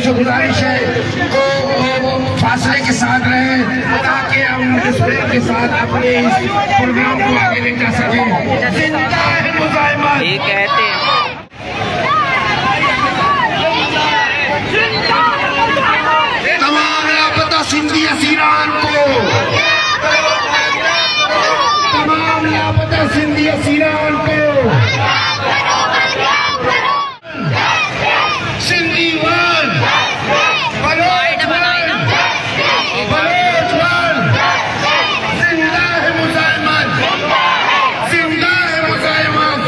से गुजारिश है वो फासले के साथ रहें ताकि हम डिस्प्ले के साथ अपने इस प्रोग्राम को आगे ले जा सकें। जिंदा है मुजाहिमत। ये कहते हैं तमाम लापता सिंधी असीरान को, तमाम लापता सिंधी असीरान को Sindhi one, Baloch one, Baloch one, जिंदा है मुजाहिमत, जिंदा है मुजाहिमत।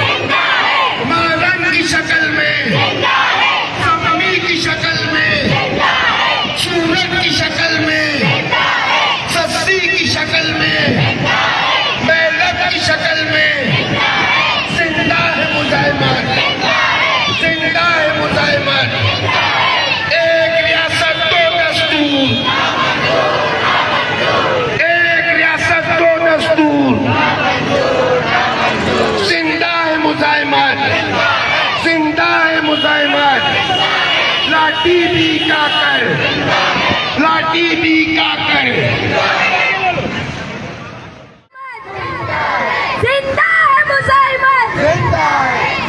मालन की शक्ल में, सममी की शक्ल में, सूरत की शक्ल में, सस्ती की शक्ल में, मेहनत की शक्ल में, जिंदा है मुजाहिमत, जिंदा है मुजाहिमत। एक रियासत दो दस्तूर, एक रियासत दो दस्तूर, जिंदा है मुजाहिमत, जिंदा है मुजाहिमत। लाठी भी काकर, लाठी भी काकर। जिंदा है मुजाहिमत,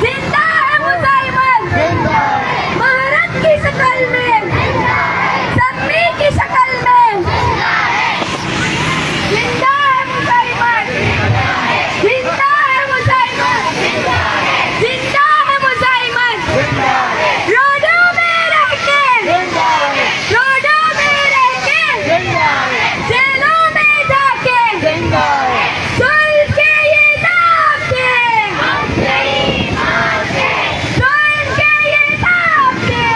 जिंदा है मुजाहिमत। महारत की शक्ल में, समी की शक्ल में, जिंदा है मुजाहिमत, जिंदा है मुजाहिमत, जिंदा है मुजाहिमत। रोडों में रह के, रोडों में रह के, जेलों में जाके, सुन के ये नाम के, सुन के ये नाम के,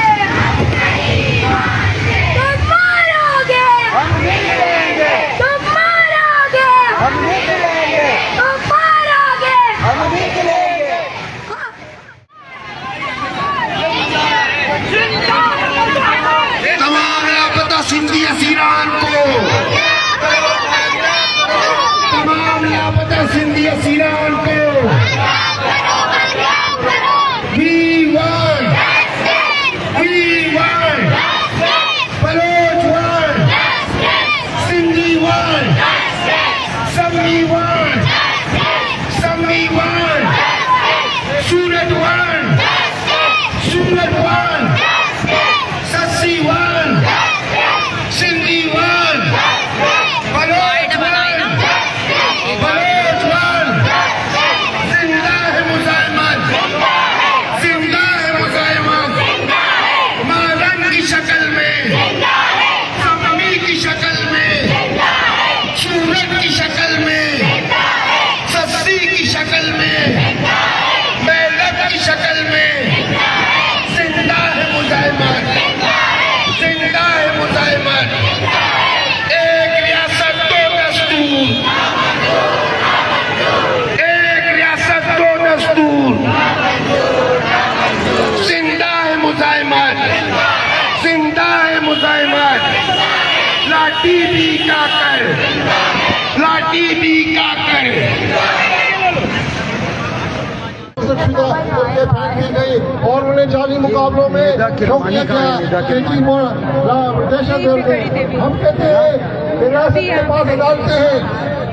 तुम मारोगे, तुम मारोगे, तुम मारोगे। तमाम लापता सिंधी असीरान को, तमाम लापता सिंधी असीरान को। We want, we want, Baloch one, Sindhi one, Sammi one, Sammi one, सूरत one, सूरत one, Sassi one, Sindhi one, Baloch one, Baloch one। जिंदा है मुजाहिमत, जिंदा है मुजाहिमत। मालन की शक्ल में, सममी की शक्ल में, सूरत की शक्ल में, सस्ती की शक्ल में, मेहनत की शक्ल में, जिंदा है मुजाहिमत, जिंदा है मुजाहिमत। एक रियासत दो दस्तूर, एक रियासत दो दस्तूर, जिंदा है मुजाहिमत, जिंदा है मुजाहिमत। लाठी भी काकर, लाठी भी काकर। करके फेंक दी गई और उन्हें जाली मुकाबलों में शौकिया किया दहशत गर्द। हम कहते हैं रियासत के पास अदालतें हैं,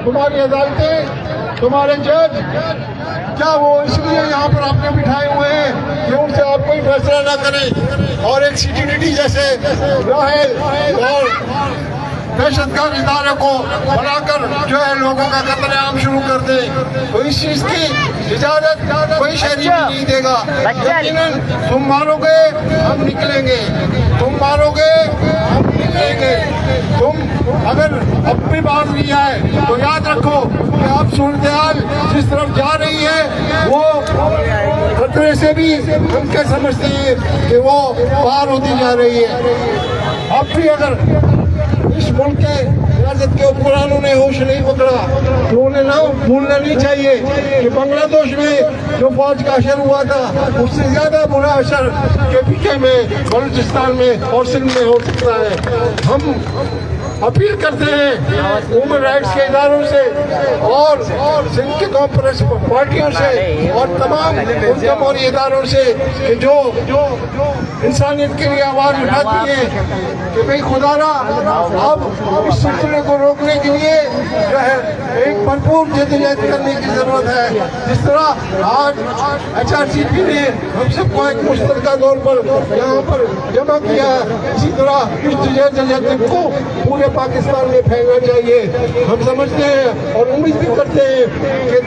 तुम्हारी अदालतें, तुम्हारे जज, क्या वो इसलिए यहाँ पर आपने बिठाए हुए हैं कि उनसे आप कोई फैसला न करें और एक CTTD जैसे राहेल और दहशतगर्द इदारे को बनाकर जो है लोगों का कत्लेआम शुरू कर दे, तो इस चीज की इजाजत कोई शहरी भी नहीं देगा। यकीनन तुम मारोगे हम निकलेंगे, तुम मारोगे हम निकलेंगे। तुम अगर अपनी बात लिया है तो याद रखो कि अब सूरत जिस तरफ जा रही है वो खतरे से भी हम क्या समझते हैं कि वो पार होती जा रही है। अब भी अगर इस मुल्क के रियासत के हुक्मरानों ने होश नहीं पकड़ा तो उन्हें ना भूलना नहीं चाहिए कि बांग्लादेश में जो फौज का असर हुआ था उससे ज्यादा बुरा असर के पीछे में बलूचिस्तान में और सिंध में हो सकता है। हम अपील करते हैं ह्यूमन राइट्स के इदारों से और सिंध के कॉर्पोरेट पार्टियों से और तमाम मुल्ज़म और इदारों से कि जो इंसानियत के लिए आवाज़ उठाती है कि भाई खुदारा अब इस सिलसिले को रोकने के लिए जो है एक भरपूर जद्दोजहद करने की ज़रूरत है। जिस तरह आज HRCP ने हम सबको एक मुश्तरका तौर पर यहाँ पर जमा किया, इसी तरह इस जद्दोजहद को पूरे पाकिस्तान में फैलना चाहिए। हम समझते हैं और उम्मीद भी करते हैं कि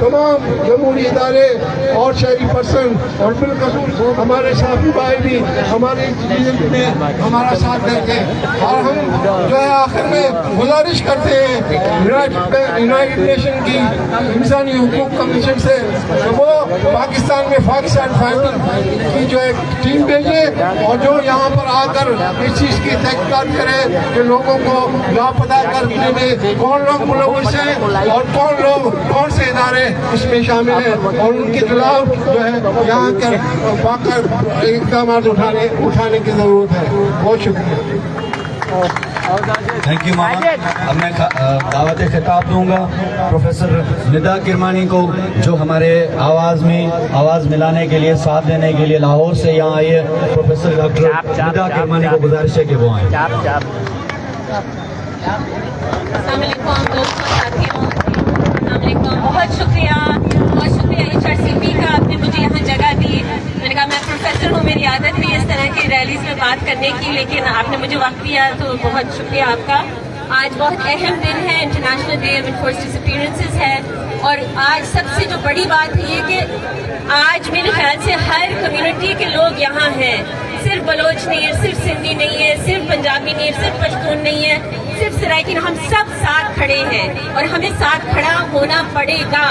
तमाम जमहूरी इदारे और शहरी पर्सन और बिलखसूस हमारे साथी भाई भी हमारे में हमारा साथ देंगे। और हम जो है आखिर में गुजारिश करते हैं यूनाइटेड नेशन की इंसानी हुकूक कमीशन से कि वो पाकिस्तान में फैक्ट एंड फाइंडिंग की जो एक टीम भेजे और जो यहाँ पर आकर इस चीज़ की तहकीकात करे कि लोगों को लापता करने में कौन लोग मुलव्वस हैं और कौन से इदारे इसमें शामिल हैं और उनके खिलाफ जो है यहाँ कर वाक़ई इक़दाम उठाने की ज़रूरत है। बहुत शुक्रिया। थैंक यू मामा। अब मैं दावत खिताब दूंगा प्रोफेसर निदा किरमानी को, जो हमारे आवाज़ मिलाने के लिए, साथ देने के लिए लाहौर से यहाँ आई है। प्रोफेसर डॉक्टर निदा किरमानी को गुजारिश है कि वो आए। बहुत शुक्रिया HRCP का, आपने मुझे यहाँ जगह दी। मैंने कहा मैं प्रोफेसर हूँ, मेरी आदत नहीं इस तरह की रैलीज में बात करने की, लेकिन आपने मुझे वक्त दिया तो बहुत शुक्रिया आपका। आज बहुत अहम दिन है, international day of enforced disappearances है। और आज सबसे जो बड़ी बात है ये कि आज मेरे ख्याल से हर कम्युनिटी के लोग यहाँ हैं। सिर्फ बलोच नहीं है, सिर्फ सिंधी नहीं है, सिर्फ पंजाबी नहीं है, सिर्फ पश्तून नहीं है, सिर्फ सराइकी, हम सब साथ खड़े हैं और हमें साथ खड़ा होना पड़ेगा।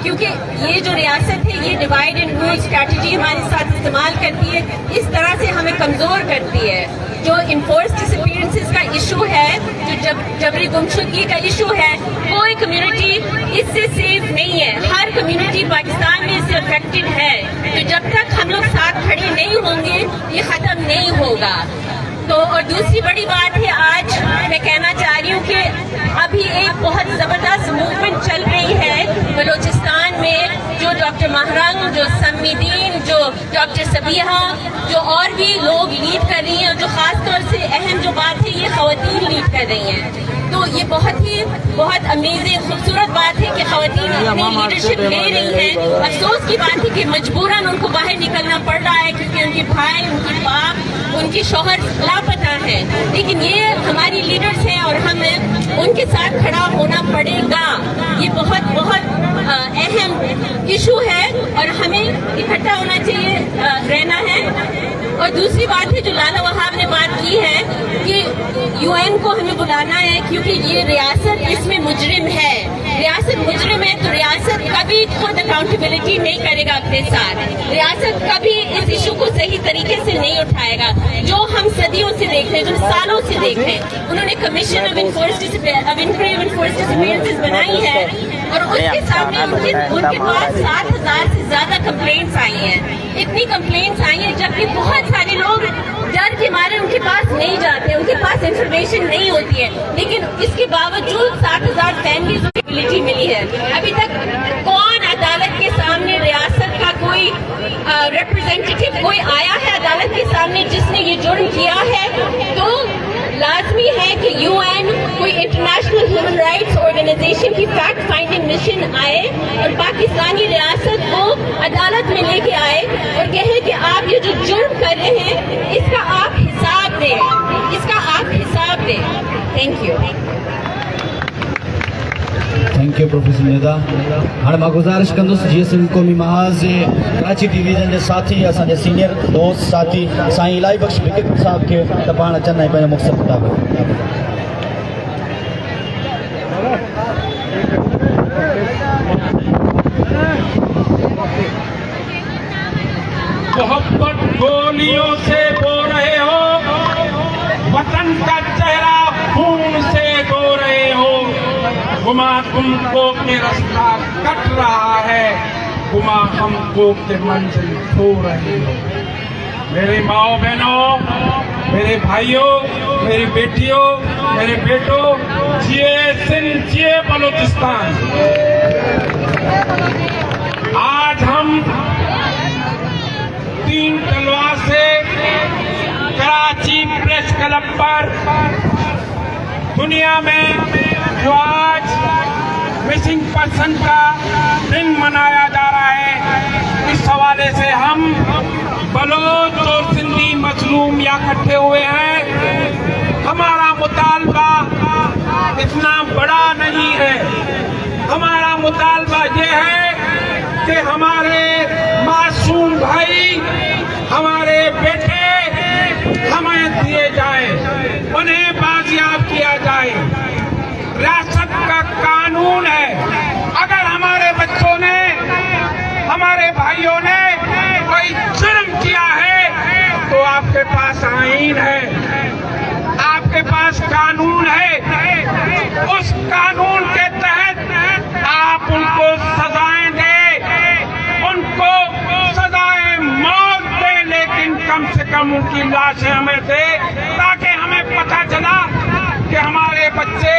क्योंकि ये जो रियासत है ये डिवाइड एंड रूल स्ट्रैटेजी हमारे साथ इस्तेमाल करती है, इस तरह से हमें कमज़ोर करती है। जो इन्फोर्स्ड डिसअपीयरेंसेस का इशू है, जो जबरी गुमशुदगी का इशू है, कोई कम्युनिटी इससे सेफ नहीं है। हर कम्युनिटी पाकिस्तान में इससे अफेक्टेड है। तो जब तक हम लोग साथ खड़े नहीं होंगे ये ख़त्म नहीं होगा। तो और दूसरी बड़ी बात है, आज मैं कहना चाह रही हूँ कि अभी एक बहुत ज़बरदस्त मूवमेंट चल रही है बलूचिस्तान में, जो डॉक्टर महरंग, जो सम्मीदीन, जो डॉक्टर सबिहा, जो और भी लोग लीड कर रही हैं। जो खास तौर से अहम जो बात है ये ख़वातीन लीड कर रही हैं। तो ये बहुत अमेजिंग खूबसूरत बात है कि ख़वातीन अपनी लीडरशिप ले रही हैं। अफसोस की बात है कि मजबूरन उनको बाहर निकलना पड़ रहा है क्योंकि उनके भाई, उनकी बाप, उनकी शौहर लापता है। लेकिन ये हमारी लीडर्स हैं और हमें उनके साथ खड़ा होना पड़ेगा। ये बहुत अहम इशू है और हमें इकट्ठा होना चाहिए, रहना है। और दूसरी बात है जो लाला वहाब ने बात की है कि UN को हमें बुलाना है क्योंकि ये रियासत इसमें मुजरिम है। रियासत मुजरिम है तो रियासत कभी खुद अकाउंटेबिलिटी नहीं करेगा अपने साथ। रियासत कभी इस इशू को सही तरीके से नहीं उठाएगा। जो हम सदियों से देख रहे हैं, जो सालों से देख रहे हैं, उन्होंने कमीशन ऑफ इन्फोर्स्ड डिसअपीयरेंसेस बनाई है और उसके सामने उनके पास 7,000 से ज्यादा कंप्लेंट्स आई हैं। इतनी कंप्लेंट्स आई हैं जबकि बहुत सारे लोग डर के मारे उनके पास नहीं जाते, उनके पास इंफॉर्मेशन नहीं होती है। लेकिन इसके बावजूद 7,000 फैमिलीज को एबिलिटी मिली है। अभी तक कौन अदालत के सामने, रियासत का कोई रिप्रेजेंटेटिव कोई आया है अदालत के सामने जिसने ये जुर्म किया है? तो लाजमी है कि UN कोई इंटरनेशनल ह्यूमन राइट्स ऑर्गेनाइजेशन की फैक्ट फाइंडिंग मिशन आए और पाकिस्तानी रियासत को अदालत में लेके आए और कहे कि आप ये जो जुर्म कर रहे हैं इसका आप हिसाब दें, इसका आप हिसाब दें। Thank you. Thank you professor Nida. हाँ मां गुजारिश कंदुसि GSM क़ौमी महाज़ कराची डिवीज़न के साथी, असांजे सीनियर दोस्त साथी साईं इलाही बख्श बिकिट साहब के त पाण अचनि ऐं पंहिंजो मक़सदु ॿुधायो। मोहब्बत गोलियों से बो रहे हो, वतन का चेहरा खून से धो रहे हो। गुमा तुमको के रास्ता कट रहा है, गुमा हमको के मंजिल खो रहे हो। मेरे माओ बहनों, मेरे भाइयों, मेरी बेटियों, मेरे बेटों, जिए सिंध, जिए बलूचिस्तान। आज हम 3 तलवार से कराची प्रेस क्लब पर दुनिया में जो आज मिसिंग पर्सन का दिन मनाया जा रहा है, इस हवाले से हम बलोच और सिंधी मजलूम यहाँ इकट्ठे हुए हैं। हमारा मुतालबा इतना बड़ा नहीं है। हमारा मुतालबा ये है कि हमारे मासूम भाई, हमारे बेटे हमें दिए जाए, उन्हें बाजियाब किया जाए। रियासत का कानून है, अगर हमारे बच्चों ने, हमारे भाइयों ने कोई जुर्म किया है तो आपके पास आईन है, आपके पास कानून है। उस कानून के तहत आप उनको सजाएं दें, उनको सजाएं मौत दें, लेकिन कम से कम उनकी लाशें हमें दे, ताकि हमें पता चला कि हमारे बच्चे,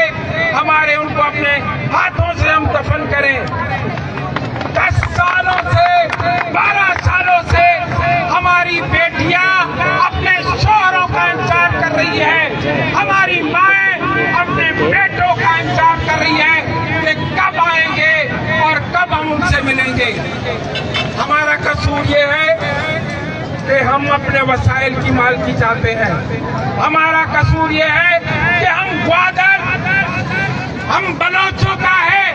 हमारे उनको अपने हाथों से हम दफन करें। 10 सालों से, 12 सालों से हमारी बेटियां अपने शौहरों का इंतजार कर रही है, हमारी माएं अपने बेटों का इंतजार कर रही है कि कब आएंगे और कब हम उनसे मिलेंगे। हमारा कसूर ये है कि हम अपने वसाइल की मालकी चाहते हैं। हमारा कसूर ये है कि हम ग्वादर, हम बलोचों का है।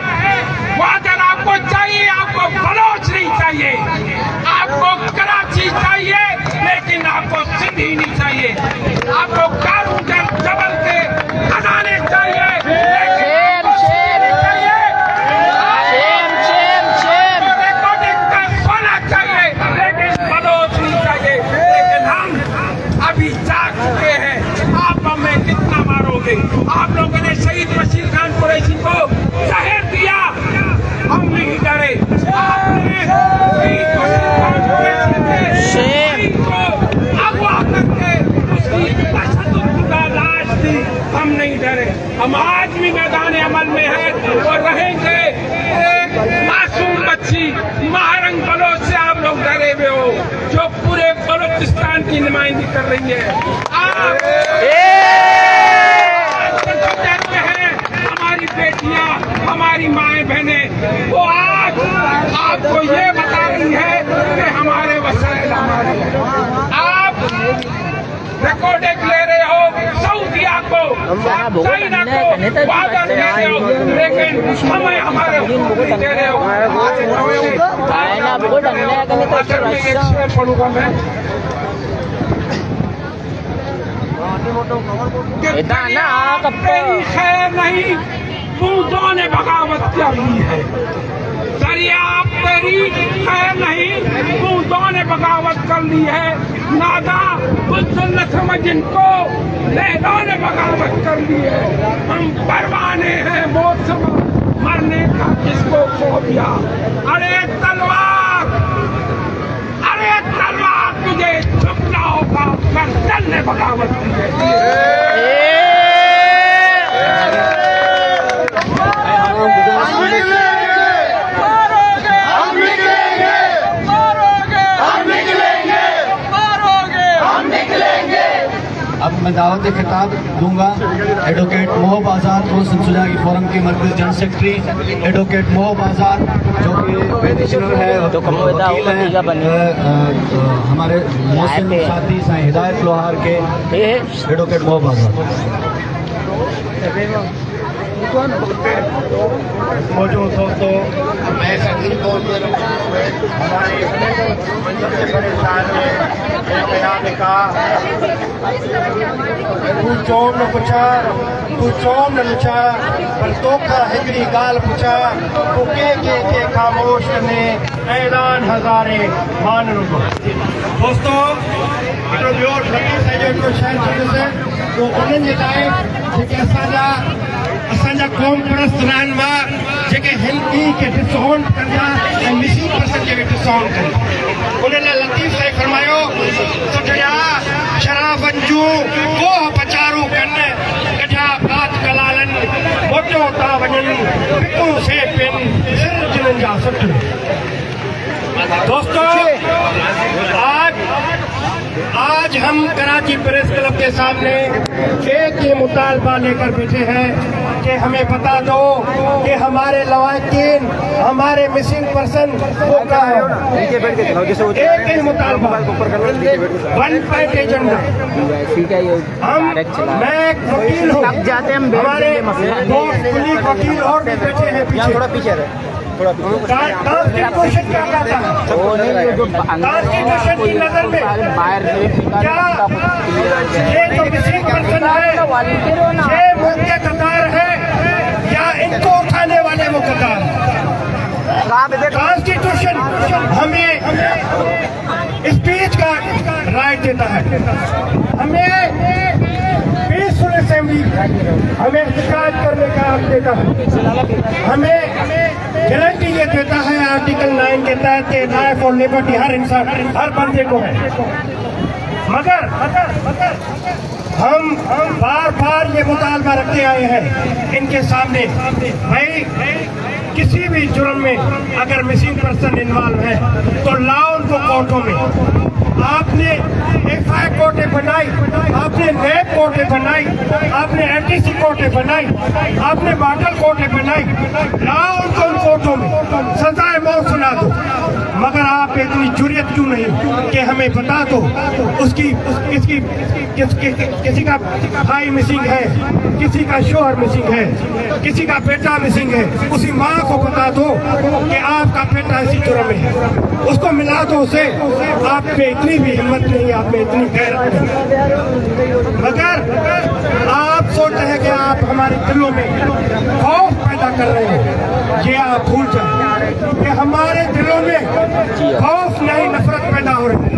ग्वादर आपको चाहिए, आपको बलोच नहीं चाहिए। आपको कराची चाहिए, लेकिन आपको सिंधी नहीं चाहिए। आपको कानून के जबल के खजाने चाहिए, लेकिन रिकॉर्डिंग का सोना चाहिए, लेकिन बलोच नहीं चाहिए। लेकिन हम अभी जाग चुके हैं। आप हमें कितना मारोगे? आप लोगों ने शहीद बशीर खान कुरैशी को जहर दिया, हम नहीं डरे। आपने शहीद बशीर खान कुरैशी को अगवा करके उसकी तशद्दुद लाश दी, हम नहीं डरे। हम आज भी मैदान अमल में हैं और रहेंगे। एक मासूम बच्ची महारंग बलोच से आप लोग डरे हुए हो, जो पूरे बलूचिस्तान की नुमाइंदगी कर रही है। हमारी बेटियां, हमारी माएँ बहनें, वो आज आपको ये बता रही है कि हमारे वसाइल हमारे हैं। आप रिकॉर्डिंग ले रहे हो सऊदिया को, चाइना को वादा दे रहे हो, लेकिन हमें हमारे हुकूक नहीं दे रहे हो। आखिर में एक शेर पढ़ूंगा मैं, तेरी खैर नहीं, बूंदों ने बगावत कर ली है। दरिया तेरी खैर नहीं, बूंदों ने बगावत कर ली है। नादा बुज़्दिल न समझ इनको, लहरों ने बगावत कर ली है। हम परवाने हैं मौत से मरने का, किसको खो दिया। अरे तलवार, अरे तलवार, तुझे झुकना होगा, गर्दन ने बगावत की है। अब मैं दावत खिताब दूंगा एडवोकेट मोहब आज़ाद को, सिलसिला फोरम के मरकज़ जनरल सेक्रेटरी एडवोकेट मोहब आज़ाद, जो कि पेटिशनर है और वकील हैं, हमारे मुस्लिम साथी साईं हिदायत लोहार के एडवोकेट मोहब आज़ाद। मौजूद दोस्तों, मैं सभी को हमारे सबसे बड़े साथ तू चौम न पुछा, तू चौम न लुचा, पर तोखा हिकिड़ी ॻाल्हि पुछा, तूं के ख़ामोश ने ऐलान हज़ारे मान रुगो। दोस्तों, हिकिड़ो ॿियो लतीफ़ साईं जो हिकिड़ो शहर थींदुसि, उहो उन्हनि जे लाइ जेके असांजा क़ौम परस्त रहनुमा जेके हिंदी खे डिसऑन कंदा ऐं मिसिंग पर्सन खे बि डिसऑन कंदा। उन्हनि लाइ लतीफ़ साईं फरमायो, सुठे से पिन सिर जिन जा सकते। दोस्तों, आज हम कराची प्रेस क्लब के सामने एक ही मुतालबा लेकर बैठे हैं कि हमें बता दो कि हमारे लवाकिन, हमारे मिसिंग पर्सन वो कहाँ है। एक ही मुतालबा, वन पॉइंट एजेंडा। मैं एक वकील हूँ, हमारे दोस्त कुलीग वकील और भी बैठे हैं पीछे। थोड़ा पीछे कॉन्स्टिट्यूशन क्या कहता है? कॉन्स्टिट्यूशन की नजर में क्या ये जो मिसिंग पर्सन है ये मुद्दे कतार है या इनको उठाने वाले वो कतार है? कॉन्स्टिट्यूशन हमें स्पीच का राइट देता है, हमें पीसफुल असेंबली, हमें शिकायत करने का हक देता है, हमें गारंटी ये देता है आर्टिकल 9 के तहत कि लाइफ और लिबर्टी हर इंसान, हर बंदे को है। मगर हम बार बार ये मुतालबा रखते आए हैं इनके सामने, भाई किसी भी जुर्म में अगर मिसिंग पर्सन इन्वॉल्व है तो लाओ उनको कोर्टों में। आपने एफआई कोर्टें बनाई, आपने नैब कोर्टें बनाई, आपने एनटीसी कोर्टें बनाई, आपने मॉडल कोर्टें बनाई, लाओ उनको उन कोर्टों में सजाए मौत सुना दो। मगर आप इतनी जुर्रियत क्यों नहीं कि हमें बता दो किसी का भाई मिसिंग है, किसी का शोहर मिसिंग है, किसी का बेटा मिसिंग है, उसी माँ को बता दो कि आपका बेटा इसी जुर्म में है, उसको मिला दो उसे। आप पे इतनी भी हिम्मत नहीं, आप में इतनी गैरत नहीं। मगर आप सोचते हैं कि आप हमारे दिलों में खौफ पैदा कर रहे हैं, ये आप भूल जाए कि हमारे दिलों में खौफ नहीं, नफरत पैदा हो रही है।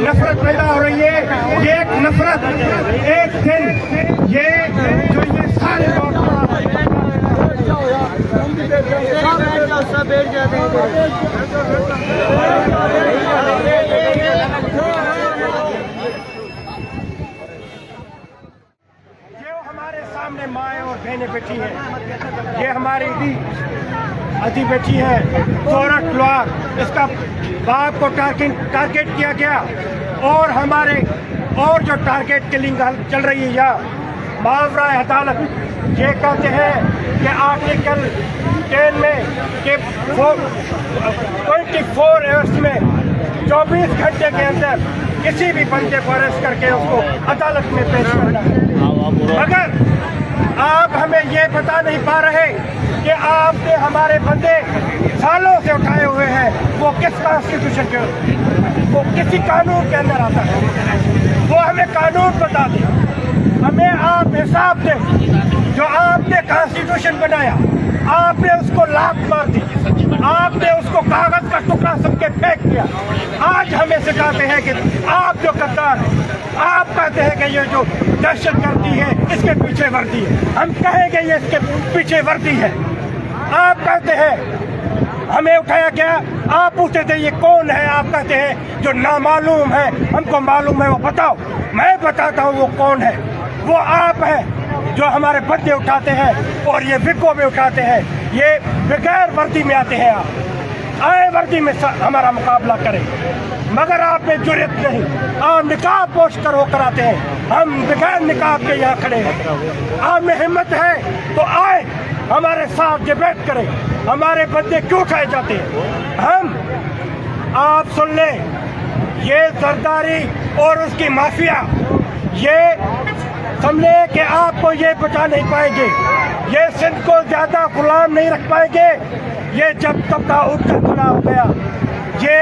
नफरत पैदा हो रही है। ये एक नफरत एक दिन ये जो ये सारे लोग हमारे सामने माएँ और बहनें बैठी हैं, ये हमारी अति बैठी है 14 लाख, इसका बाप को टारगेट किया गया और हमारे और जो टारगेट किलिंग चल रही है या मावरा अदालत ये कहते हैं कि आर्टिकल 10 में कि 24 आवर्स में 24 घंटे के अंदर किसी भी बंदे को अरेस्ट करके उसको अदालत में पेश करना है। मगर आप हमें ये बता नहीं पा रहे कि आपने हमारे बंदे सालों से उठाए हुए हैं, वो किस कॉन्स्टिट्यूशन के, वो किसी कानून के अंदर आता है, वो हमें कानून बता दें, हमें आप हिसाब दें। जो आपने कॉन्स्टिट्यूशन बनाया आपने उसको लात मार दी, आपने उसको कागज का टुकड़ा सबके फेंक दिया। आज हमें सिखाते हैं कि आप जो गद्दार हैं, आप कहते हैं कि ये जो दहशतगर्दी है इसके पीछे वर्दी है, हम कहेंगे ये इसके पीछे वर्दी है। आप कहते हैं हमें उठाया गया, आप पूछते थे ये कौन है, आप कहते हैं जो नामालूम है, हमको मालूम है वो बताओ। मैं बताता हूँ वो कौन है, वो आप हैं जो हमारे बंदे उठाते हैं और ये विको में उठाते हैं, ये बगैर वर्दी में आते हैं। आप आए वर्दी में हमारा मुकाबला करें, मगर आप में जुर्रत नहीं, आप निकाब पोष कर वो कराते हैं, हम बगैर निकाब के यहाँ खड़े हैं। आप में हिम्मत है तो आए हमारे साथ डिबेट करें, हमारे बंदे क्यों उठाए जाते हैं। हम आप सुन लें, ये जरदारी और उसकी माफिया ये समझे कि आपको ये बचा नहीं पाएंगे, ये सिंध को ज्यादा गुलाम नहीं रख पाएंगे। ये जब तक का उठकर खड़ा हो गया ये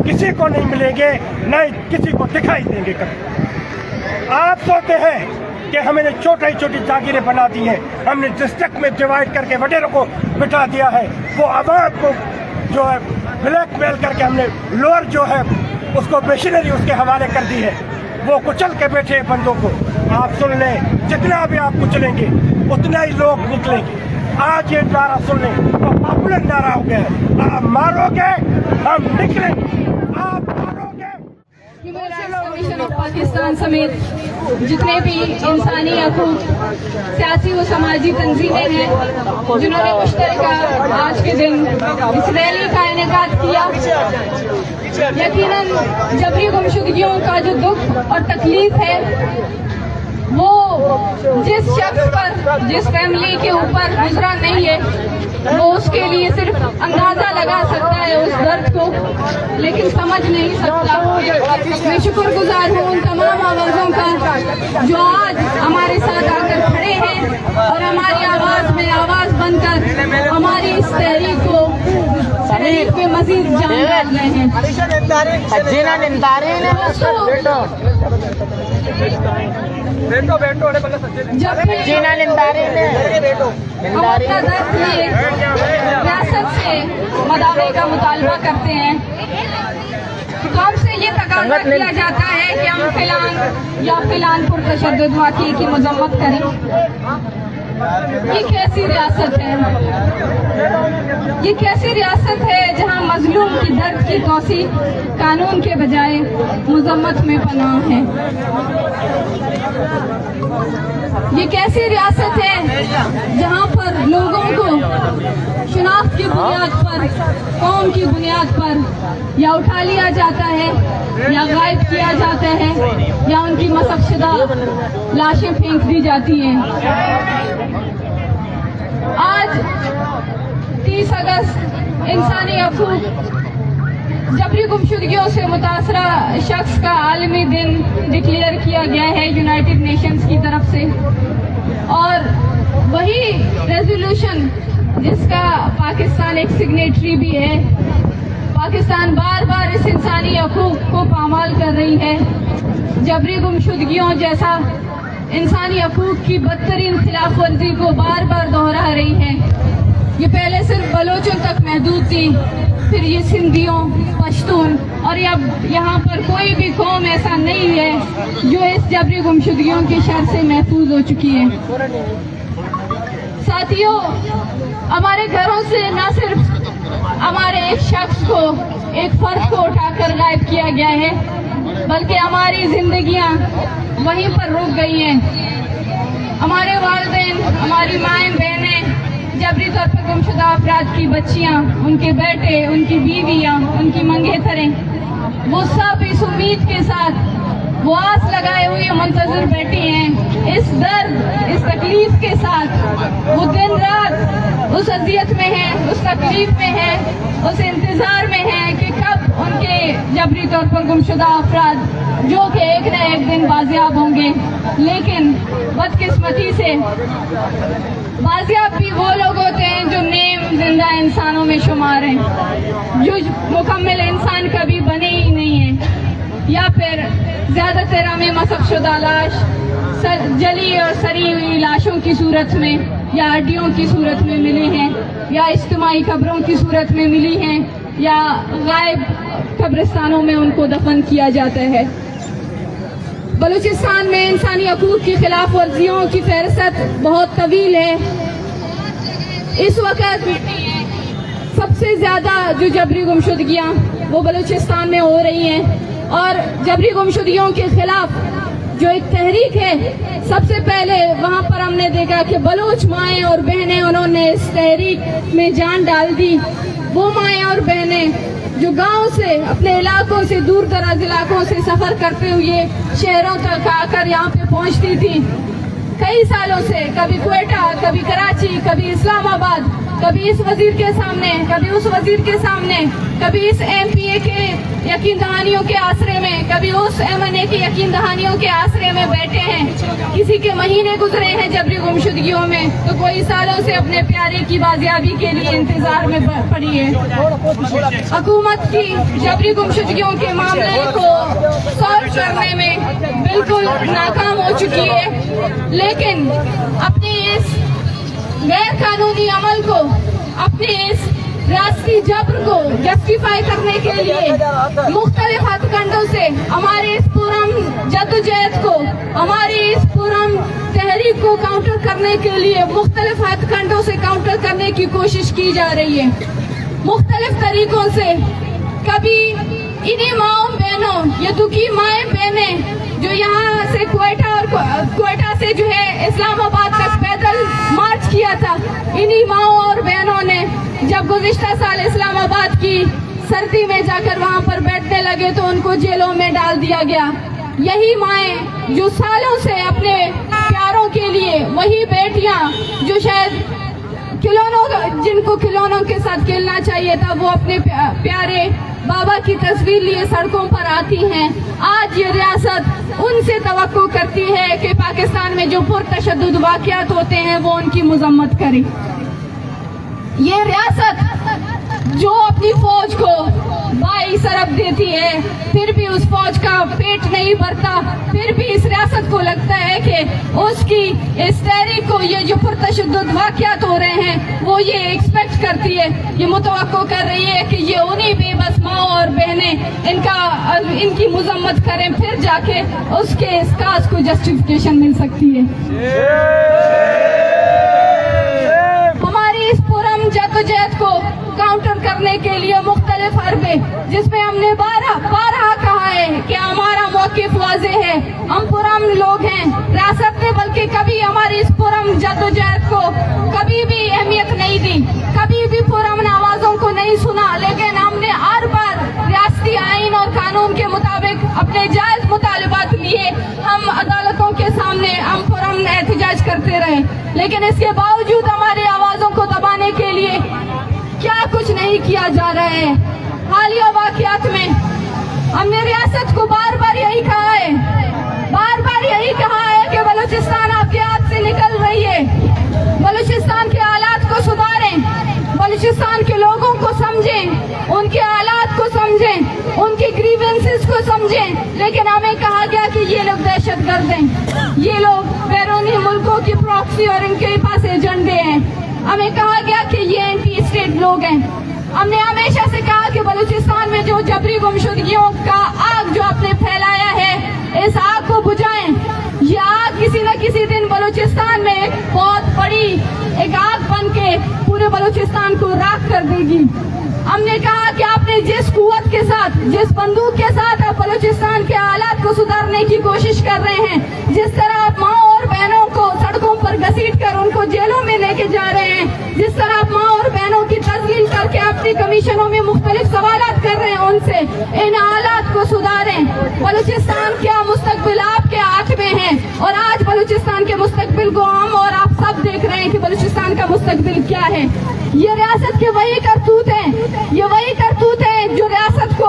किसी को नहीं मिलेंगे, नहीं किसी को दिखाई देंगे कभी। आप सोचते हैं कि हमने छोटी छोटी जागीरें बना दी हैं, हमने डिस्ट्रिक्ट में डिवाइड करके वडेरों को बिठा दिया है, वो आवाम को जो है ब्लैकमेल करके हमने लोअर जो है उसको मशीनरी उसके हवाले कर दी है, वो कुचल के बैठे बंदों को। आप सुन लें, जितना भी आप कुचलेंगे उतना ही लोग निकलेंगे। आज ये नारा सुन लें तो पॉपुलर नारा हो गया है, आप मारोगे हम निकलेंगे, आप मारोगे। Human rights commission of Pakistan समेत जितने भी इंसानी हकूक सियासी व समाजी तंजीमें हैं जिन्होंने मुश्तरका आज के दिन इस रैली का इनेकाद किया। यकीनन जबरी गुमशुदगियों का जो दुख और तकलीफ है वो जिस शख्स पर जिस फैमिली के ऊपर गुजरा नहीं है वो उसके लिए सिर्फ अंदाजा लगा सकता है उस दर्द को, लेकिन समझ नहीं सकता। मैं शुक्रगुजार हूँ उन तमाम आवाज़ों का जो आज हमारे साथ आकर खड़े हैं और हमारी आवाज़ में आवाज़ बनकर हमारी इस तहरीक पे मजीद जान डाल रहे हैं। रियासत से मदावे का मुतालबा करते हैं तो हमसे ये तकाजा किया जाता है कि हम फिलान या फिलान पुरतशद्दुद वाक़ये की मजम्मत करें। ये कैसी रियासत है? ये कैसी रियासत है जहां मजलूम की दर्द की तौसी कानून के बजाय मुजम्मत में पनाह है? ये कैसी रियासत है जहां पर लोगों को शनाख्त की बुनियाद पर, कौम की बुनियाद पर या उठा लिया जाता है या गायब किया जाता है या उनकी मसकशुदा लाशें फेंक दी जाती हैं। आज 30 अगस्त इंसानी हकूक जबरी गुमशुदगियों से मुतासरा शख्स का आलमी दिन डिक्लेयर किया गया है यूनाइटेड नेशंस की तरफ से, और वही रेजोल्यूशन जिसका पाकिस्तान एक सिग्नेटरी भी है। पाकिस्तान बार बार इस इंसानी हकूक को पामाल कर रही है, जबरी गुमशुदगियों जैसा इंसानी हकूक की बदतरीन खिलाफ वर्जी को बार बार दोहरा रही है। ये पहले सिर्फ बलोचों तक महदूद थी, फिर ये सिंधियों, पश्तून और यहाँ पर कोई भी कौम ऐसा नहीं है जो इस जबरी गुमशुदगियों की शर से महफूज हो चुकी है। साथियों, हमारे घरों से न सिर्फ हमारे एक शख्स को, एक फर्द को उठाकर गायब किया गया है, बल्कि हमारी जिंदगियां वहीं पर रुक गई हैं। हमारे वालिदैन, हमारी माएँ बहनें, जबरी तौर पर गुमशुदा अफराद की बच्चियां, उनके बेटे, उनकी बीवियां, उनकी मंगेतरें, वो सब इस उम्मीद के साथ वो आस लगाए हुए मुंतजर बैठी हैं। इस दर्द, इस तकलीफ के साथ वो दिन रात उस अजियत में है, उस तकलीफ में है, उस इंतजार में है कि कब उनके जबरी तौर पर गुमशुदा अफराद जो कि एक न एक दिन बाजियाब होंगे। लेकिन बदकिस्मती से बाजियाब भी वो लोग होते हैं जो नेम जिंदा इंसानों में शुमार हैं, जो मुकम्मल इंसान कभी बने ही नहीं हैं, या फिर ज्यादातर हमें मसकशुदा लाश जली और सड़ी हुई लाशों की सूरत में या हड्डियों की सूरत में मिले हैं, या इज्तिमाई कब्रों की सूरत में मिली हैं, या गायब कब्रिस्तानों में उनको दफन किया जाता है। बलूचिस्तान में इंसानी हकूक की खिलाफ वर्जियों की फहरिस्त बहुत तवील है। इस वक्त सबसे ज्यादा जो जबरी गुमशुदगियां वो बलूचिस्तान में हो रही हैं, और जबरी गुमशुदगियों के खिलाफ जो एक तहरीक है, सबसे पहले वहां पर हमने देखा कि बलूच माएँ और बहनें उन्होंने इस तहरीक में जान डाल दी। वो माएँ और बहनें जो गांव से, अपने इलाकों से, दूर दराज इलाकों से सफर करते हुए शहरों तक आकर यहाँ पे पहुँचती थी, कई सालों से, कभी क्वेटा, कभी कराची, कभी इस्लामाबाद, कभी इस वजीर के सामने, कभी उस वजीर के सामने, कभी इस MPA के यकीन दहानियों के आसरे में, कभी उस MNA के यकीन दहानियों के आसरे में बैठे हैं। किसी के महीने गुजरे हैं जबरी गुमशुदगियों में, तो कोई सालों से अपने प्यारे की बाजियाबी के लिए इंतजार में पड़ी है। हुकूमत की जबरी गुमशुदगियों के मामले को सॉल्व करने में बिल्कुल नाकाम हो चुकी है, लेकिन अपनी इस गैर कानूनी अमल को, अपने इस राष्ट्रीय जबर को जस्टिफाई करने के लिए मुख्तलिफ हथकंडों से हमारे इस पुरम जद्दोजहद को, हमारी इस पुरम तहरीक को काउंटर करने के लिए मुख्तलिफ हथकंडों से काउंटर करने की कोशिश की जा रही है, मुख्तलिफ तरीकों से। कभी इन्हीं माओ बहनों, ये दुखी माए बहनें जो यहाँ से क्वेटा से जो है इस्लामाबाद तक पैदल मार्च किया था, इन्हीं माओ और बहनों ने जब गुज़िश्ता साल इस्लामाबाद की सर्दी में जाकर वहाँ पर बैठने लगे तो उनको जेलों में डाल दिया गया। यही माएं जो सालों से अपने प्यारों के लिए, वही बेटियां जो शायद जिनको खिलौनों के साथ खेलना चाहिए था, वो अपने प्यारे बाबा की तस्वीर लिए सड़कों पर आती हैं। आज ये रियासत उनसे तवक्को करती है कि पाकिस्तान में जो पुरतशद्दुद वाक़यात होते हैं वो उनकी मजम्मत करे। ये रियासत जो अपनी फौज को बाई सरब देती है, फिर भी उस फौज का पेट नहीं भरता, फिर भी इस रियासत को लगता है कि उसकी इस तहरीक को ये जो पुरतशद्दुद वाक़यात हो रहे हैं वो ये एक्सपेक्ट करती है, ये मुतवक्को कर रही है कि ये उन्हीं बेबस माँ और बहनें इनकी मजम्मत करें, फिर जाके उसके इस काज को जस्टिफिकेशन मिल सकती है। हमारी इस पुरम जद्दोजहद को काउंटर करने के लिए मुख्तलिफ हरबे, जिसमें हमने बारहा कहा है कि हमारा मौक़िफ़ वाज़ेह है, हम पुरअमन लोग हैं। रियासत ने बल्कि कभी हमारी इस पुरअमन जद्दोजहद को कभी भी अहमियत नहीं दी, कभी भी पुरअमन आवाज़ों को नहीं सुना, लेकिन हमने हर बार रियासती आइन और कानून के मुताबिक अपने जायज़ मुतालबात लिए हम अदालतों के सामने हम पुरअमन एहतजाज करते रहे, लेकिन इसके बावजूद हमारी आवाज़ों को दबाने के लिए क्या कुछ नहीं किया जा रहा है। हालिया वाक़यात में हमने रियासत को बार बार यही कहा है कि बलूचिस्तान आपके हाथ से निकल रही है, बलूचिस्तान के हालात को सुधारें, बलूचिस्तान के लोगों को समझें, उनके हालात को समझें, उनकी ग्रीवेंसेस को समझें। लेकिन हमें कहा गया कि ये लोग दहशतगर्द हैं, ये लोग बैरूनी मुल्कों की प्रॉक्सी और इनके पास एजेंडे हैं। हमें कहा गया कि ये एंटी स्टेट लोग हैं। हमने हमेशा से कहा कि बलूचिस्तान में जो जबरी गुमशुदगियों का आग जो आपने फैलाया है, इस आग को बुझाएं। ये आग किसी न किसी दिन बलूचिस्तान में एक बहुत बड़ी एक आग बन के पूरे बलूचिस्तान को राख कर देगी। हमने कहा कि आपने जिस कुव्वत के साथ, जिस बंदूक के साथ आप बलूचिस्तान के हालात को सुधारने की कोशिश कर रहे हैं, जिस तरह आप माँ और बहनों को सड़कों पर घसीट कर उनको जेलों में लेके जा रहे हैं, जिस तरह आप माँ और बहनों की तस्लील करके अपनी कमीशनों में मुख्तलिफ सवालात कर रहे हैं, उनसे इन हालात को सुधारें। बलूचिस्तान का मुस्तकबिल आपके हाथ में है और आज बलूचिस्तान के मुस्तकबिल को हम और आप सब देख रहे हैं कि बलूचिस्तान का मुस्तकबिल क्या है। ये रियासत के वही करतूत हैं, ये वही करतूत हैं जो रियासत को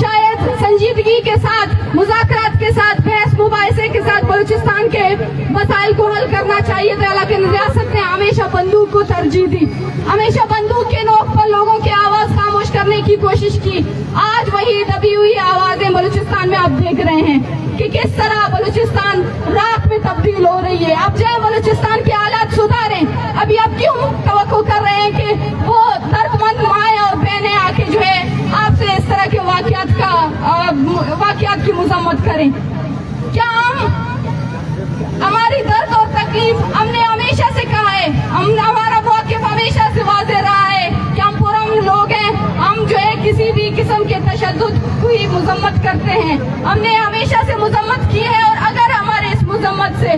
शायद संजीदगी के साथ, मुज़ाकरात के साथ, बहस मुबाहिसे के साथ बलूचिस्तान के मसाइल को हल करना चाहिए था, लेकिन रियासत ने हमेशा बंदूक को तरजीह दी, हमेशा बंदूक के नोक पर लोगों की आवाज खामोश करने की कोशिश की। आज वही दबी हुई आवाजें बलूचिस्तान में आप देख रहे हैं कि किस तरह बलूचिस्तान राख में तब्दील हो रही है। अब चाहे बलूचिस्तान के हालात सुधारें, अभी आप क्यों तवक्को कर रहे हैं कि वो दर्दमंद माएँ और बहनें आके जो है आपसे इस तरह के वाक़यात की मजम्मत करें? क्या हमारी दर्द और तकलीफ, हमने हमेशा से कहा है, हमारा मौक़िफ़ हमेशा से वाज़ेह रहा है कि हम पुरअमन लोग हैं, हम जो है किसी भी किस्म के तशद्दुद की मजम्मत करते हैं, हमने हमेशा से मजम्मत की है। और अगर हमारे इस मजम्मत से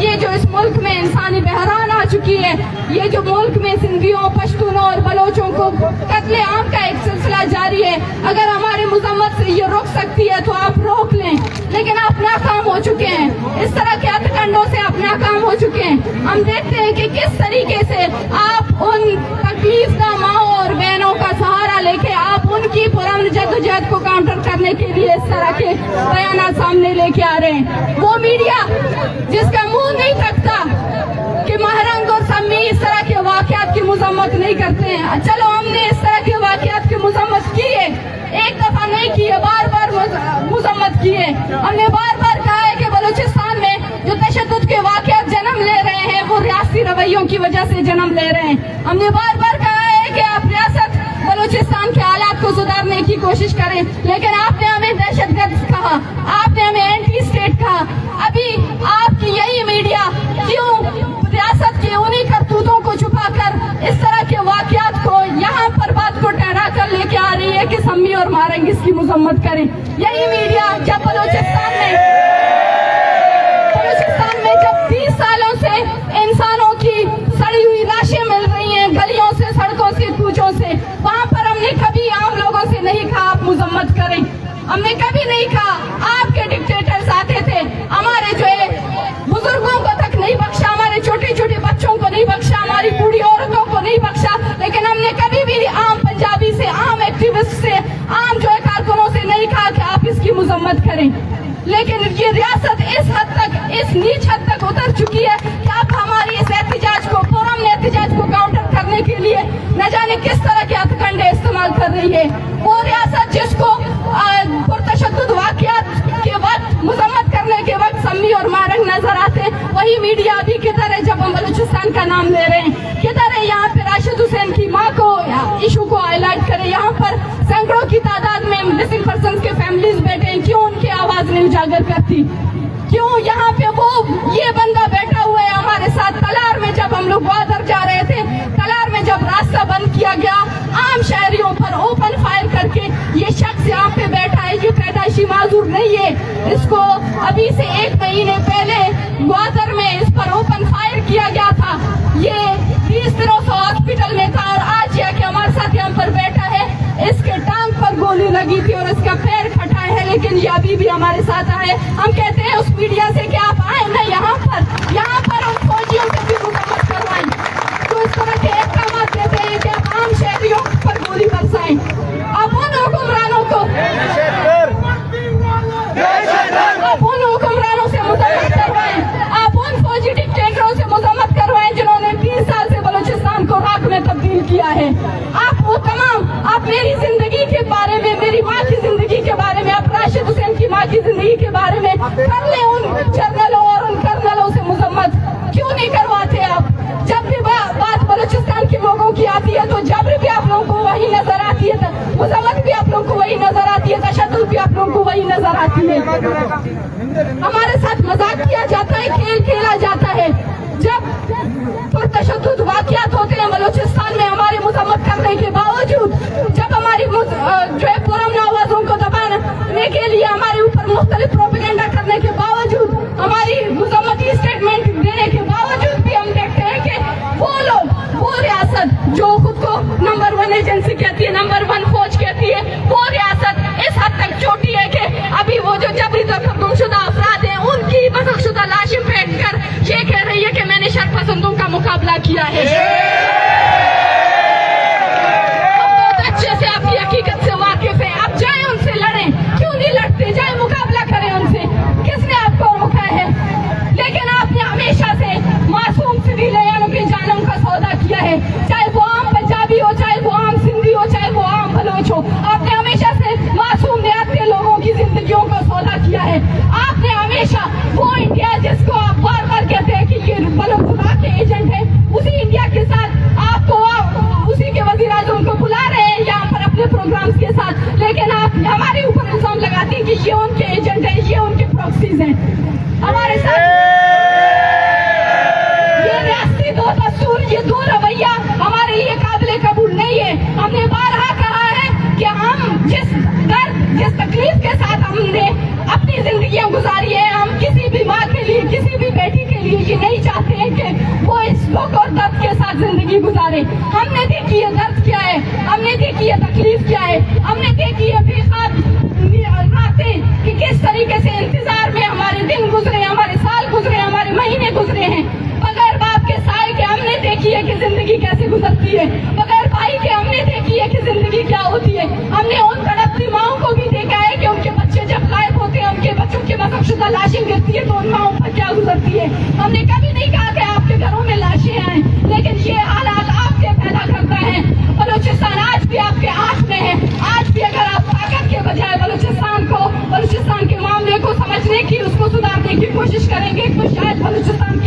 ये जो इस मुल्क में इंसानी बहरान आ चुकी है, ये जो मुल्क में सिंधियों, पश्तूनों और बलोचों को कत्ले आम का एक सिलसिला जारी है, अगर हमारी मजम्मत से ये रोक सकती है तो आप रोक लें, लेकिन आप नाकाम हो चुके हैं, इस तरह के हथकंडों से आप नाकाम हो चुके हैं। हम देखते हैं कि किस तरीके से आप उन तकलीफदा माओ और बहनों का सहारा लेके आप उनकी पुरअमन जद्दोजहद को काउंटर करने के लिए इस तरह के बयान सामने लेके आ रहे हैं। वो मीडिया जिसका मुंह नहीं थकता कि महरंग और सम्मी इस तरह के वाक़यात की मजम्मत नहीं करते हैं। चलो, हमने इस तरह के वाक़यात की मजम्मत की है, एक दफा नहीं की है, बार बार मजम्मत की है। हमने बार बार कहा है कि बलूचिस्तान में जो तशद्दुद के वाक़यात जन्म ले रहे हैं वो रियासती रवैयों की वजह से जन्म ले रहे हैं। हमने बार बार कहा है कि आप रियासत बलूचिस्तान के हालात को सुधारने की कोशिश करें, लेकिन आपने हमें दहशतगर्द कहा, आपने हमें एंटी स्टेट कहा। अभी आपकी यही मीडिया क्यों रियासत के उन्हीं करतूतों को छुपाकर इस तरह के वाक़यात को यहाँ पर बात को ठहरा कर लेके आ रही है कि सम्मी और मारेंगे इसकी मजम्मत करें। यही मीडिया जब बलूचिस्तान में जब 20 सालों से इंसानों की सड़ी हुई लाशें मिल रही हैं गलियों से, सड़कों से, कूचों से, वहाँ पर हमने कभी आम लोगों से नहीं कहा आप मजम्मत करें। हमने कभी नहीं कहा आपके डिक्टेटर्स आते थे, हमारे जो है बुजुर्गों को तक नहीं बख्शा, हमारे छोटे छोटे बच्चों को नहीं बख्शा, हमारी बूढ़ी औरतों को नहीं बख्शा, लेकिन हमने कभी भी आम पंजाबी से, आम एक्टिविस्ट से, आम जो है कारकुनों से नहीं कहा कि आप इसकी मजम्मत करें। लेकिन ये रियासत इस हद तक, इस नीच हद तक उतर चुकी है कि अब हमारी इस एहतजाज को, पुरअमन एहतजाज को काउंटर करने के लिए न जाने किस तरह के हथकंडे इस्तेमाल कर रही है। वो रियासत जिसको पुरतशद्दुद वाक़यात के वक्त, मजम्मत करने के वक्त सम्मी और मारंग नजर आते, वही मीडिया अभी किधर है जब हम बलूचिस्तान का नाम ले रहे हैं? किधर है यहाँ पे राशिद हुसैन की माँ को इशू को हाईलाइट करे? यहाँ पर सैकड़ों की तादाद में मिसिंग पर्सन के फैमिलीज बैठे हैं, क्यों उनकी आवाज नहीं उजागर करती? क्यों यहाँ पे वो ये बंदा बैठा हुआ है हमारे साथ? तलार में जब हम लोग ग्वादर जा रहे थे, तलार में जब रास्ता बंद किया गया, आम शहरियों पर ओपन फायर करके ये शख्स यहाँ पे बैठा है, ये पैदाइशी माजूर नहीं है, इसको अभी से 1 महीने पहले ग्वादर में इस पर ओपन फायर किया गया था। ये 20 दिनों से हॉस्पिटल में था और आज आके हमारे साथ यहाँ पर बैठा है, इसके टांग पर गोली लगी थी और इसका पैर फटा है, लेकिन ये अभी भी हमारे साथ आए। हम कहते हैं उस मीडिया से कि आप आए ना यहाँ पर उन फौजियों से भी मुकम्मल करवाएं, तो इस तरह के अहकाम देते हैं कि आप आम शहरियों पर गोली बरसाएं, आप उन हुक्मरानों को, आप उन हुक्मरानों से मुजम्मत करवाएं, आप उन फौजी डिक्टेटरों से मुजम्मत करवाएं जिन्होंने 20 साल से बलूचिस्तान को राख में तब्दील किया है। आप वो तमाम, आप मेरी जिंदगी के बारे में, मेरी माँ की जिंदगी के बारे में, आप राशिद हुसैन की माँ की जिंदगी के बारे में कर ले उन जर्नलों और उन कर्नलों से मुजम्मत, क्यों नहीं करवाते आप? जब भी बात बलूचिस्तान के लोगों की आती है तो जबर भी आप लोगों को वही नजर आती है, मुजम्मत भी आप लोगों को वही नजर आती है, तशद्दुद भी आप लोगों को वही नजर आती है। हमारे साथ मजाक किया जाता है, खेल खेला जाता है। जब पुरतशद्दुद वाक़यात होते हैं बलूचिस्तान में हमारे मुजम्मत करने के बावजूद, जब हमारी जो है पुरअमन आवाजों को दबाने के लिए हमारे ऊपर मुख्तलिफ प्रोपेगेंडा करने के बावजूद, हमारी मुजम्मती स्टेटमेंट देने के बावजूद भी हम देखते हैं कि वो लोग, वो रियासत जो खुद को नंबर 1 एजेंसी कहती है, नंबर 1 फौज कहती है, वो रियासत इस हद तक छोटी है कि अभी वो जो जबरी तौर पर गुमशुदा अफराद हैं उनकी मसकशुदा लाशें फेंक कर ये कह रही है कि मैंने शरपसंदों का मुकाबला किया है। हम बहुत अच्छे से आपकी हकीकत से वाकिफ है, आप जाए उनसे लड़ें, क्यों नहीं लड़ते? जाए मुकाबला करें उनसे, किसने आपको रोका है? लेकिन आपने हमेशा से मासूम सिविलियनों की जानों का सौदा किया है, चाहे वो आम पंजाबी हो, चाहे वो आम सिंधी हो, चाहे वो आम बलोच हो। आपने हमेशा से मासूम नियत के लोगों की जिंदगियों का सौदा किया है। आपने हमेशा वो इंडिया जिसको आप बार बार कहते हैं कि ये बलोचुदा के एजेंट है, उसी इंडिया के साथ आपको उसी के वज़ीर आज़म को बुला रहे हैं यहाँ पर अपने प्रोग्राम्स के साथ, लेकिन आप हमारे ऊपर इल्जाम लगाते हैं कि ये उनके एजेंट है, ये उनके प्रॉक्सीज हैं। हमारे साथ ये रियासती दो दस्तूर, ये दो रवैया हमारे लिए काबिल कबूल नहीं है। हमने बारहा कहा है कि हम जिस दर्द, जिस तकलीफ के साथ हमने अपनी जिंदगियां गुजारी है, हम किसी भी माँ के लिए, किसी भी बेटी के लिए ये नहीं चाहते हैं कि वो इस दुख और दर्द के साथ जिंदगी गुजारे। हमने देखी है दर्द क्या है, हमने देखी है तकलीफ क्या है, हमने देखी है बेखाब रातें कि किस तरीके से इंतजार में हमारे दिन गुजरे, हमारे साल गुजरे, हमारे महीने गुजरे हैं। बगैर बाप के साए के हमने देखी है कि जिंदगी कैसे गुजरती है, बगैर भाई के हमने देखी है कि जिंदगी क्या होती है। हमने उन तड़पती माओं को भी देखा है कि उनके बच्चे जब गायब होते हैं, उनके बच्चों की मसकशुदा लाशें गिरती है तो उन माओं पर क्या गुजरती है। हमने कभी नहीं कहा कि आपके घरों में लाशें आए, लेकिन ये हालात आपके पैदा करता है। बलूचिस्तान आज भी आपके हाथ में है। आज भी अगर आप ताकत के बजाय बलूचिस्तान के मामले को समझने की, उसको सुधारने की कोशिश करेंगे तो शायद बलूचिस्तान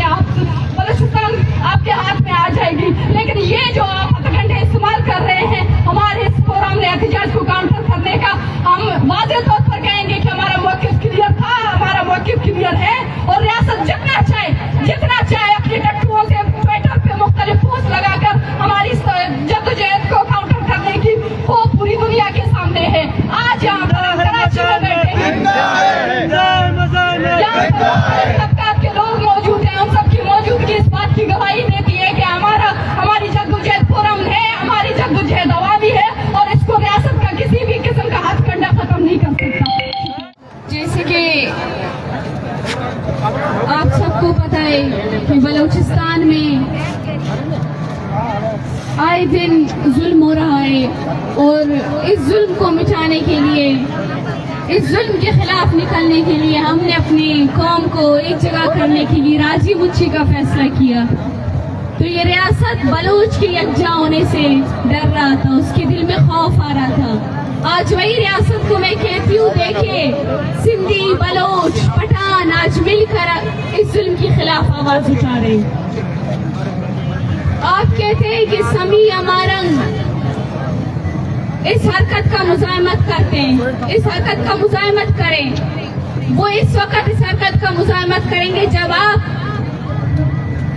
आपके हाथ में आ जाएगी। लेकिन ये जो आप हथकंडे इस्तेमाल कर रहे हैं हमारे इस फोरम में एहतजाज को काउंटर करने का, हम वाज़ेह तौर पर कहेंगे कि हमारा मौक़िफ़ क्लियर था, हमारा मौक़िफ़ क्लियर है और रियासत जितना चाहे है कि बलूचिस्तान में आए दिन जुल्म हो रहा है और इस जुल्म को मिटाने के लिए, इस जुल्म के खिलाफ निकलने के लिए हमने अपनी कौम को एक जगह करने के लिए राजी मुच्छी का फैसला किया। तो ये रियासत बलूच के यकजा होने से डर रहा था, उसके दिल में खौफ आ रहा था। आज वही रियासत को मैं कहती हूँ, देखिए सिंधी, बलोच, पठान आज मिलकर इस जुल्म के खिलाफ आवाज उठा रहे हैं। आप कहते हैं कि समी अमारंग इस हरकत का मुजाहिमत करते हैं, इस हरकत का मुजाहिमत करें। वो इस वक्त इस हरकत का मुजाहिमत करेंगे जब आप,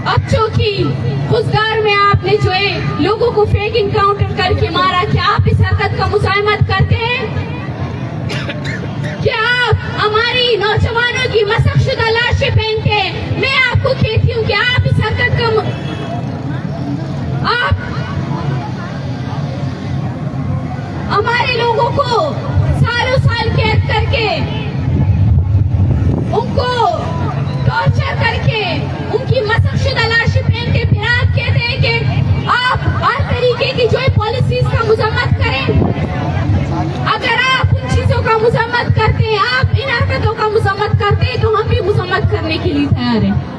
अब चूंकि गुज़दार में आपने जो है लोगों को फेक इनकाउंटर करके मारा, क्या आप इस हरकत का मुजाहिमत करते हैं? क्या आप हमारी नौजवानों की मशक़शुदा लाशें पहनते हैं? मैं आपको कहती हूँ कि आप इस हरकत का आप हमारे लोगों को सालों साल कैद करके, उनको टॉर्चर करके, उनकी मशक़शुदा लाशें पहन के फिर आप कहते हैं कि आप हर तरीके की जो है पॉलिसीज का मुज़म्मत करें। अगर आप उन चीजों का मुज़म्मत करते हैं, आप इन हरकतों का मुज़म्मत करते हैं, तो हम भी मुज़म्मत करने के लिए तैयार हैं।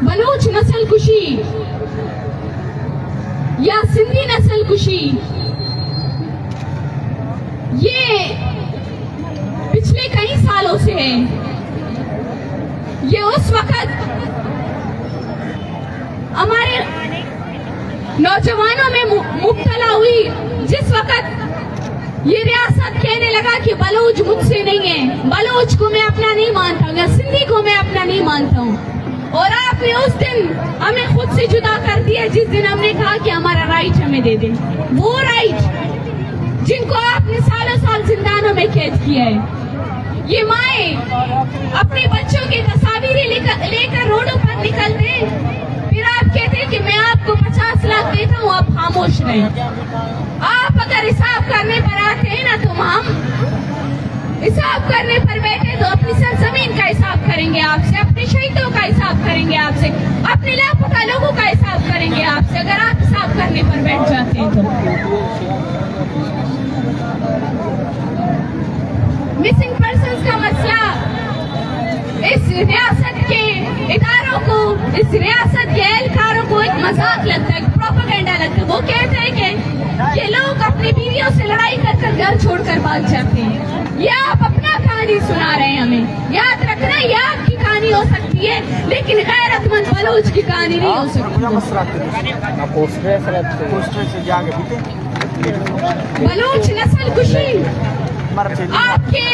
बलूच नस्ल कुशी या सिंधी नस्ल कुशी, ये पिछले कई सालों से है। ये उस वक्त हमारे नौजवानों में मुब्तला हुई जिस वक्त ये रियासत कहने लगा कि बलूच मुझसे नहीं है, बलूच को मैं अपना नहीं मानता हूँ या सिंधी को मैं अपना नहीं मानता हूँ। और आपने उस दिन हमें खुद से जुदा कर दिया जिस दिन हमने कहा कि हमारा राइट हमें दे दें। वो राइट जिनको आपने सालों साल जिंदानों में कैद किया है। ये माए अपने बच्चों की तस्वीरें लेकर रोडों पर निकलते हैं, फिर आप कहते हैं कि मैं आपको 50 लाख देता हूँ, आप खामोश रहें। आप अगर हिसाब करने पर आते हैं ना, तो हम हिसाब करने पर बैठे तो अपनी सरजमीन का हिसाब करेंगे आपसे, अपने शहीदों का हिसाब करेंगे आपसे, अपने लापता लोगों का हिसाब करेंगे आपसे, अगर आप हिसाब करने पर बैठ जाते हैं तो। मिसिंग पर्सन्स का मसला इस रियासत के इदारों को, इस रियासत के एहलकारों को एक मजाक लगता है, प्रोपेगेंडा लगता है। वो कहते हैं कि ये लोग अपनी बीवियों से लड़ाई कर घर छोड़कर भाग जाते हैं। ये आप अपना कहानी सुना रहे हैं हमें। याद रखना, ये आपकी कहानी हो सकती है, लेकिन गैरतमंद बलूच की कहानी नहीं हो सकती। बलूच नस्ल कुशी आपके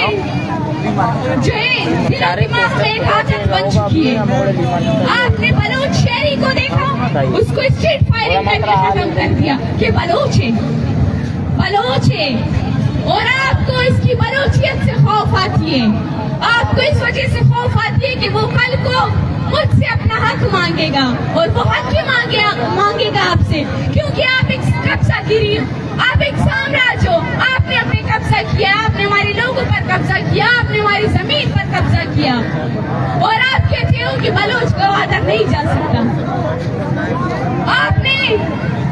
जो है दिलो दिमाग में एक आदत बन चुकी है। आपने बलूच शहरी को देखा, उसको स्ट्रीट फायरिंग करके खत्म कर दिया कि बलूच है, बलूच है। और आपको इसकी बलूचियत से खौफ आती है, आपको इस वजह से खौफ आती है कि वो कल को मुझसे अपना हक मांगेगा, और वो हक ही मांगेगा आपसे, क्योंकि आप एक कब्जागिरी, आप एक साम्राज्य हो। आपने अपने कब्जा किया, आपने हमारे लोगों पर कब्जा किया, आपने हमारी जमीन पर कब्जा किया, और आप कहते हो कि बलूच गवादर नहीं जा सकता। आपने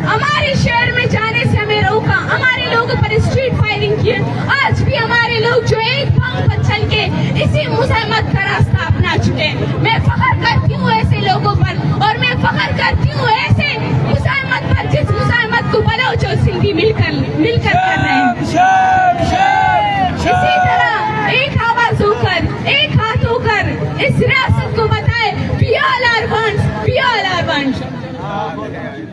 हमारे शहर में जाने से हमें रोका, हमारे लोगों पर स्ट्रीट फायरिंग की। आज भी हमारे लोग जो एक पांव पर चल के इसी मुजाहिमत का रास्ता अपना चुके। मैं फख्र करती हूँ ऐसे लोगों पर, और मैं फख्र करती हूँ ऐसे मुजाहिमत पर जिस मुजाहिमत को बलूच और सिंधी मिलकर कर रहे हैं। इसी तरह एक आवाज होकर, एक हाथ होकर इस रियासत को बताए, we all are one, we all are one।